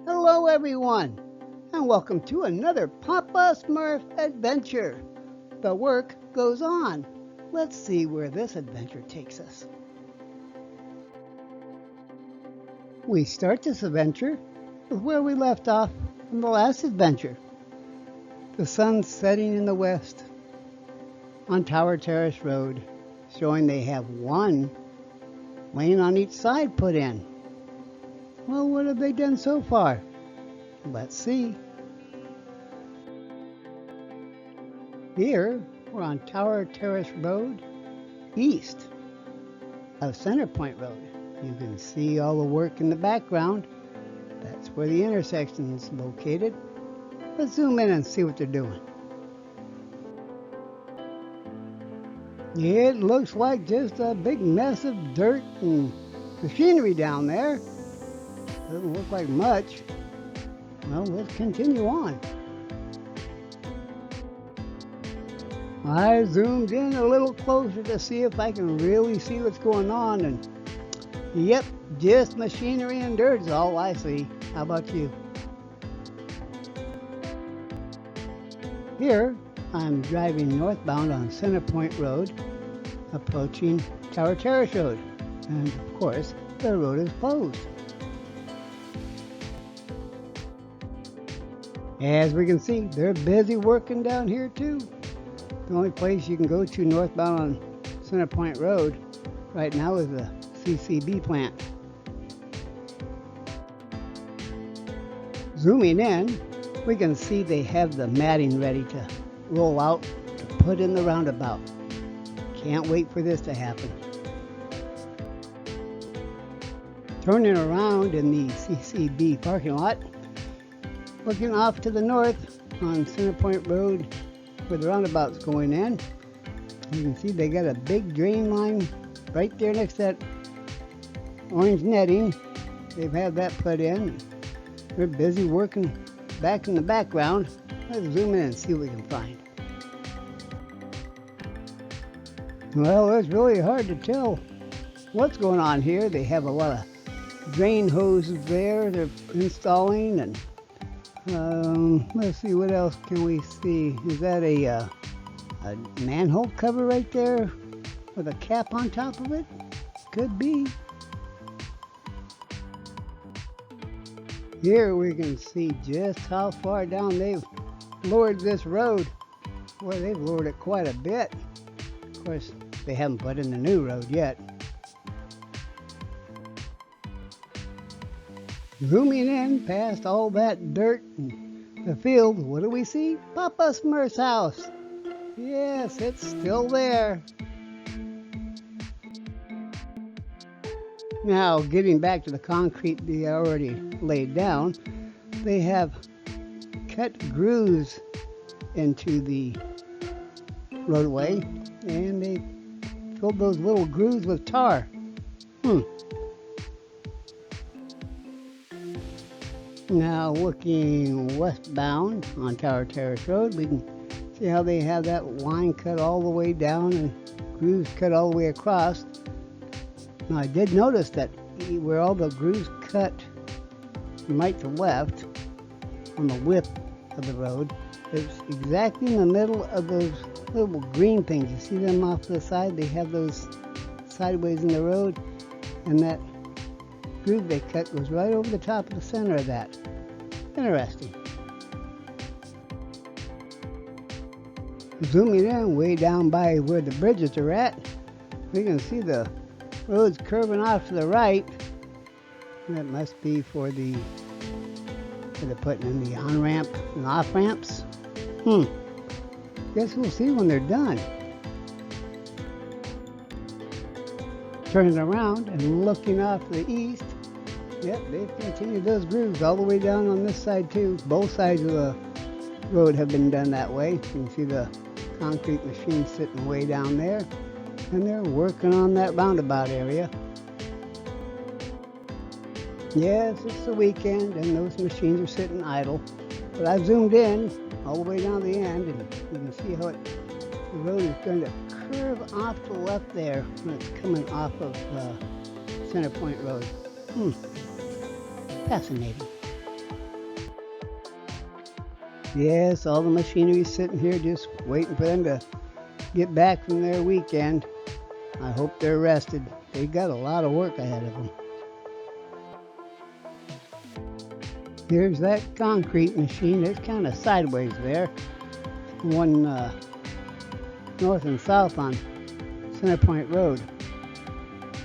Hello everyone, and welcome to another Papa Smurf adventure. The work goes on. Let's see where this adventure takes us. We start this adventure with where we left off from the last adventure. The sun's setting in the west on Tower Terrace Road, showing they have one lane on each side put in. Well, what have they done so far? Let's see. Here, we're on Tower Terrace Road, east of Center Point Road. You can see all the work in the background. That's where the intersection is located. Let's zoom in and see what they're doing. It looks like just a big mess of dirt and machinery down there. Doesn't look like much. Well, let's continue on. I zoomed in a little closer to see if I can really see what's going on, and yep, just machinery and dirt is all I see. How about you? Here, I'm driving northbound on Center Point Road, approaching Tower Terrace Road, and of course, the road is closed. As we can see, they're busy working down here too. The only place you can go to northbound on Center Point Road right now is the CCB plant. Zooming in, we can see they have the matting ready to roll out to put in the roundabout. Can't wait for this to happen. Turning around in the CCB parking lot, looking off to the north on Center Point Road where the roundabout's going in, you can see they got a big drain line right there next to that orange netting. They've had that put in. They're busy working back in the background. Let's zoom in and see what we can find. Well, it's really hard to tell what's going on here. They have a lot of drain hoses there they're installing, and let's see, what else can we see? Is that a manhole cover right there with a cap on top of it? Could be. Here we can see just how far down they've lowered this road. Well, they've lowered it quite a bit. Of course, they haven't put in the new road yet. Zooming in past all that dirt and the field, what do we see? Papa Smurf's house. Yes, it's still there. Now, getting back to the concrete they already laid down, they have cut grooves into the roadway, and they filled those little grooves with tar. Now, looking westbound on Tower Terrace Road, we can see how they have that line cut all the way down and grooves cut all the way across. Now, I did notice that where all the grooves cut from right to left on the width of the road, it's exactly in the middle of those little green things. You see them off to the side? They have those sideways in the road, and that groove they cut goes right over the top of the center of that. Interesting. Zooming in way down by where the bridges are at, we can see the road's curving off to the right. That must be for the where they're putting in the on-ramp and off-ramps. Guess we'll see when they're done. Turning around and looking off to the east, yep, they've continued those grooves all the way down on this side too. Both sides of the road have been done that way. You can see the concrete machine sitting way down there, and they're working on that roundabout area. Yes, it's the weekend and those machines are sitting idle, but I've zoomed in all the way down the end, and you can see how the road is going to curve off to the left there when it's coming off of Center Point Road. Fascinating. Yes, all the machinery's sitting here just waiting for them to get back from their weekend. I hope they're rested. They got a lot of work ahead of them. Here's that concrete machine. It's kind of sideways there. One north and south on Center Point Road.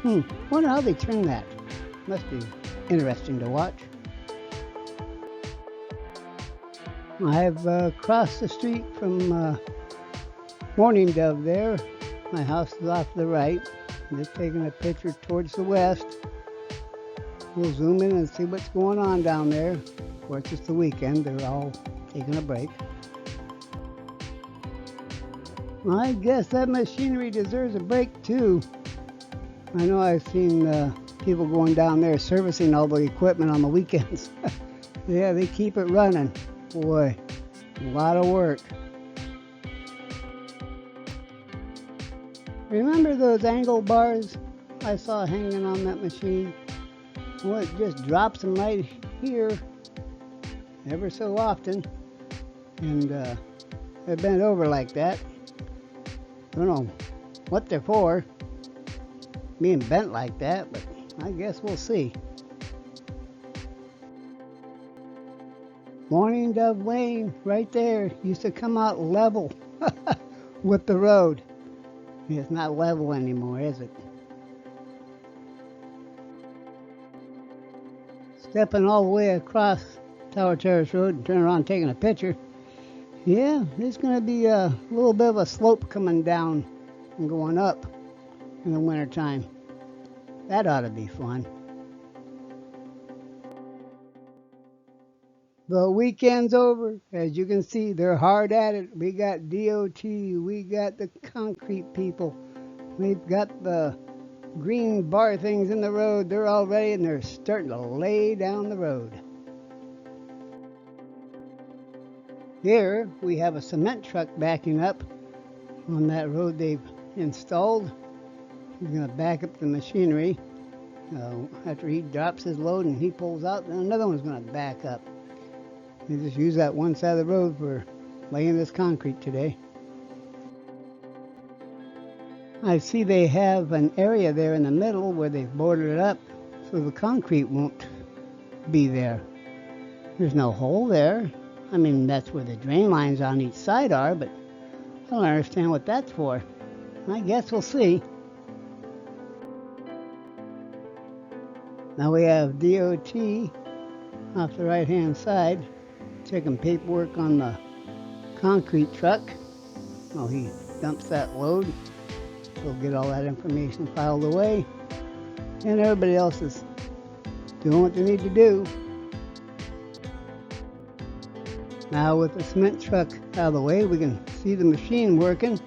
Wonder how they turn that. Must be interesting to watch. I've crossed the street from Morning Dove there. My house is off to the right. I'm just taking a picture towards the west. We'll zoom in and see what's going on down there. Of course, it's the weekend. They're all taking a break. Well, I guess that machinery deserves a break too. I know I've seen people going down there servicing all the equipment on the weekends. Yeah, they keep it running. Boy, a lot of work. Remember those angle bars I saw hanging on that machine? Well, it just drops them right here ever so often, and they're bent over like that. Don't know what they're for, being bent like that, but I guess we'll see. Morning Dove Lane, right there, used to come out level with the road. It's not level anymore, is it? Stepping all the way across Tower Terrace Road and turning around taking a picture. Yeah, there's going to be a little bit of a slope coming down and going up in the wintertime. That ought to be fun. The weekend's over. As you can see, they're hard at it. We got DOT, we got the concrete people, we've got the green bar things in the road. They're all ready and they're starting to lay down the road. Here we have a cement truck backing up on that road they've installed. He's going to back up the machinery. After he drops his load and he pulls out, then another one's going to back up. They just use that one side of the road for laying this concrete today. I see they have an area there in the middle where they've boarded it up so the concrete won't be there. There's no hole there. I mean, that's where the drain lines on each side are, but I don't understand what that's for. I guess we'll see. Now we have DOT off the right-hand side, checking paperwork on the concrete truck. Well, he dumps that load. We'll get all that information filed away, and everybody else is doing what they need to do. Now with the cement truck out of the way, we can see the machine working.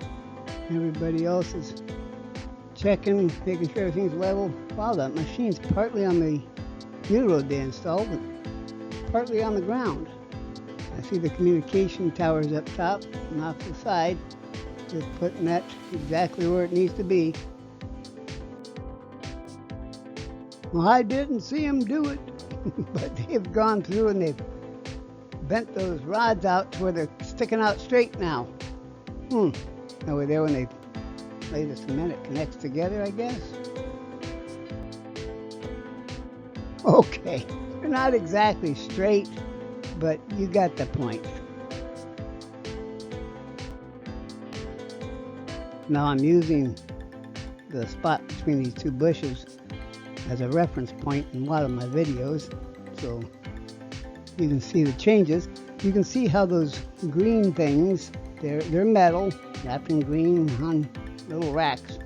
Everybody else is checking, making sure everything's level. Wow, that machine's partly on the new road they installed, and partly on the ground. I see the communication towers up top and off the side. Just putting that exactly where it needs to be. Well, I didn't see them do it, but they've gone through and they've bent those rods out to where they're sticking out straight now. Over there when they lay the cement, it connects together, I guess. Okay, they're not exactly straight, but you got the point. Now I'm using the spot between these two bushes as a reference point in a lot of my videos, so you can see the changes. You can see how those green things, they're metal, wrapped in green on little racks,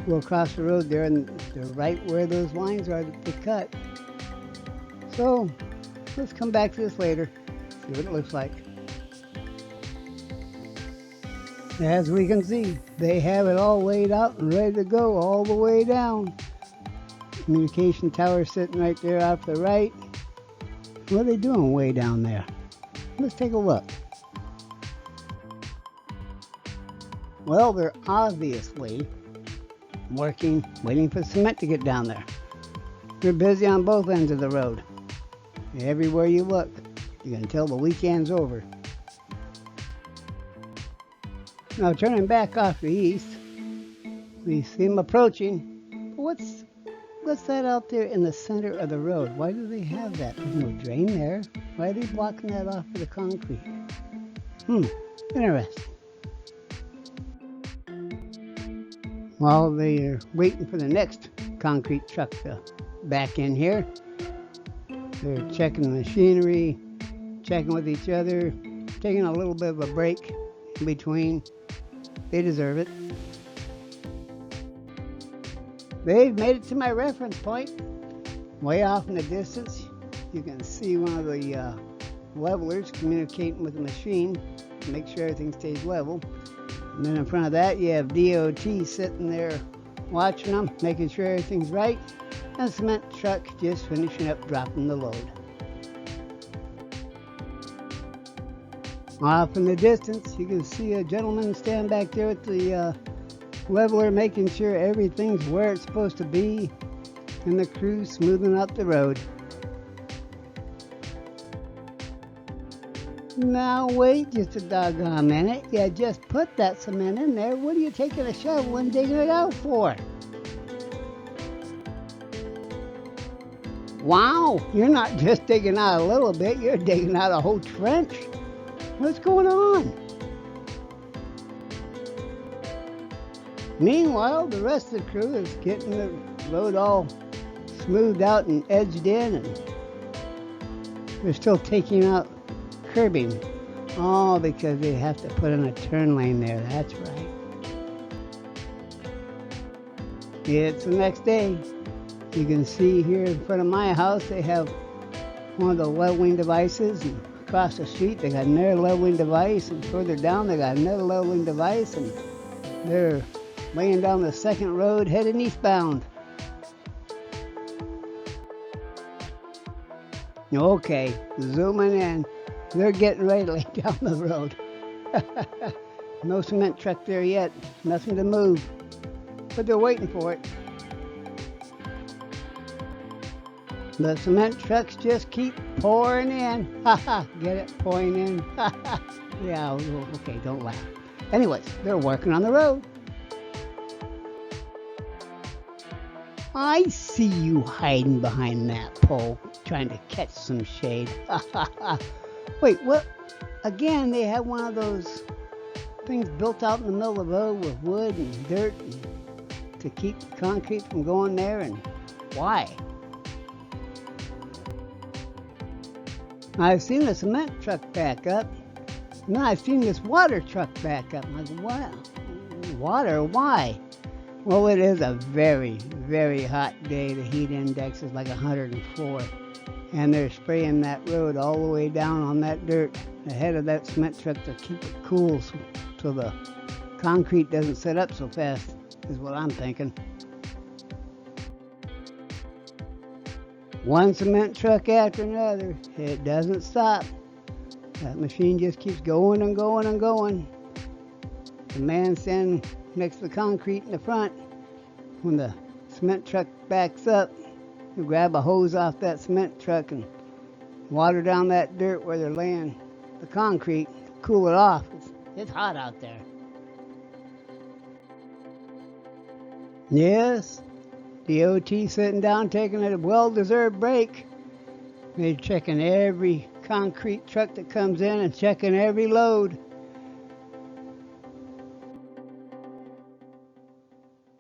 go across the road there, and they're right where those lines are that they cut. So let's come back to this later, see what it looks like. As we can see, they have it all laid out and ready to go all the way down. Communication tower sitting right there off the right. What are they doing way down there? Let's take a look. Well, they're obviously working, waiting for cement to get down there. They're busy on both ends of the road. Everywhere you look, you can tell the weekend's over. Now turning back off the east, we see them approaching. What's that out there in the center of the road? Why do they have that? There's no drain there. Why are they blocking that off with the concrete? Hmm, interesting. While they're waiting for the next concrete truck to back in here, they're checking the machinery, checking with each other, taking a little bit of a break in between. They deserve it. They've made it to my reference point. Way off in the distance, you can see one of the levelers communicating with the machine to make sure everything stays level. And then in front of that, you have DOT sitting there watching them, making sure everything's right, and a cement truck just finishing up dropping the load. Off in the distance, you can see a gentleman stand back there with the leveler, making sure everything's where it's supposed to be, and the crew smoothing out the road. Now wait just a doggone minute. You just put that cement in there. What are you taking a shovel and digging it out for? Wow, you're not just digging out a little bit, you're digging out a whole trench. What's going on? Meanwhile, the rest of the crew is getting the road all smoothed out and edged in, and they're still taking out curbing. Oh, because they have to put in a turn lane there. That's right. It's the next day. You can see here in front of my house, they have one of the leveling devices. And across the street, they got another leveling device. And further down, they got another leveling device. And they're laying down the second road heading eastbound. Okay, zooming in. They're getting ready to lay down the road. No cement truck there yet. Nothing to move. But they're waiting for it. The cement trucks just keep pouring in. Get it? Pouring in. Yeah, okay, don't laugh. Anyways, they're working on the road. I see you hiding behind that pole, trying to catch some shade. Wait, what? Again, they have one of those things built out in the middle of the road with wood and dirt to keep the concrete from going there, and why? I've seen the cement truck back up. Now I've seen this water truck back up. I'm like, what? Water? Why? Well, it is a very, very hot day. The heat index is like 104. And they're spraying that road all the way down on that dirt ahead of that cement truck to keep it cool so the concrete doesn't set up so fast, is what I'm thinking. One cement truck after another. It doesn't stop. That machine just keeps going and going and going. The man standing next to the concrete in the front, when the cement truck backs up, you grab a hose off that cement truck and water down that dirt where they're laying the concrete, cool it off. It's hot out there. Yes, DOT sitting down taking a well-deserved break. They're checking every concrete truck that comes in and checking every load.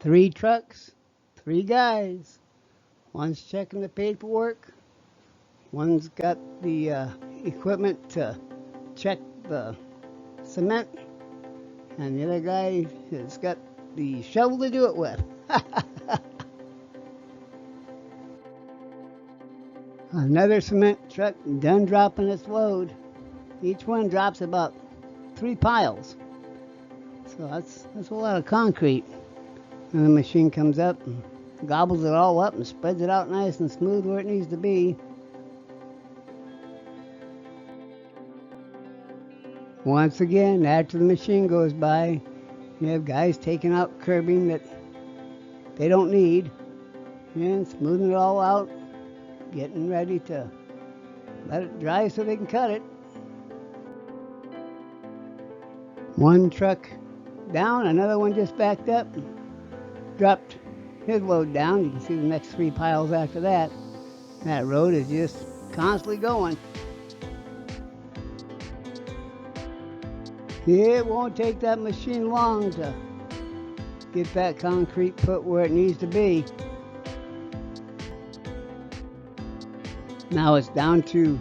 3 trucks, 3 guys. One's checking the paperwork. One's got the equipment to check the cement. And the other guy has got the shovel to do it with. Another cement truck done dropping its load. Each one drops about 3 piles. So that's a lot of concrete. And the machine comes up and gobbles it all up and spreads it out nice and smooth where it needs to be. Once again, after the machine goes by, you have guys taking out curbing that they don't need and smoothing it all out, getting ready to let it dry so they can cut it. One truck down, another one just backed up, dropped his load down. You can see the next 3 piles after that. That road is just constantly going. It won't take that machine long to get that concrete put where it needs to be. Now it's down to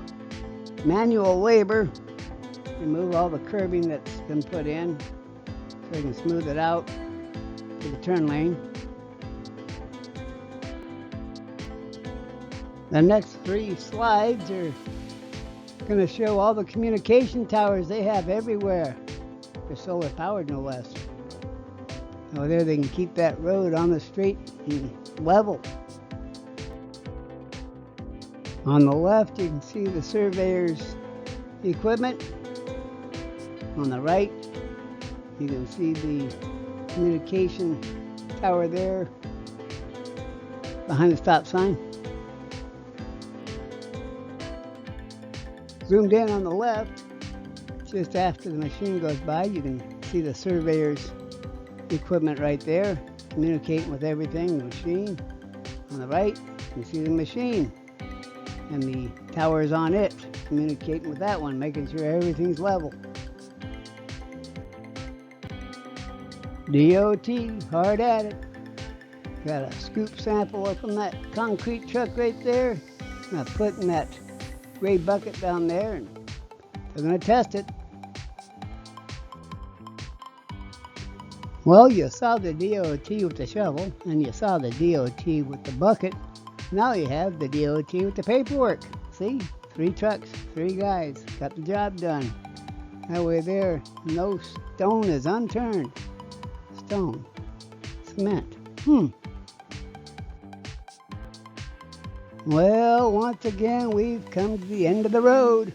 manual labor. Remove all the curbing that's been put in so you can smooth it out to the turn lane. The next 3 slides are going to show all the communication towers they have everywhere. They're solar powered, no less. Over there they can keep that road on the straight and level. On the left you can see the surveyor's equipment. On the right you can see the communication tower there behind the stop sign. Zoomed in on the left, just after the machine goes by, you can see the surveyor's equipment right there, communicating with everything, the machine. On the right, you can see the machine and the towers on it, communicating with that one, making sure everything's level. DOT, hard at it. Got a scoop sample up from that concrete truck right there. Now put in that gray bucket down there and they're going to test it. Well, you saw the DOT with the shovel and you saw the DOT with the bucket. Now you have the DOT with the paperwork. See? 3 trucks, 3 guys. Got the job done. That way there, no stone is unturned. Stone. Cement. Well, once again, we've come to the end of the road.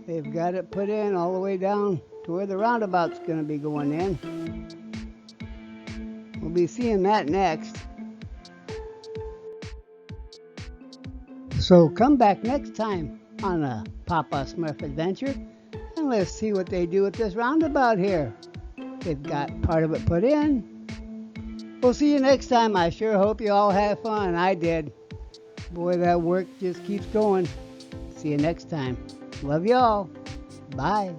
They've got it put in all the way down to where the roundabout's going to be going in. We'll be seeing that next. So come back next time on a Papa Smerf adventure and let's see what they do with this roundabout here. They've got part of it put in. We'll see you next time. I sure hope you all have fun. I did. Boy, that work just keeps going. See you next time. Love you all. Bye.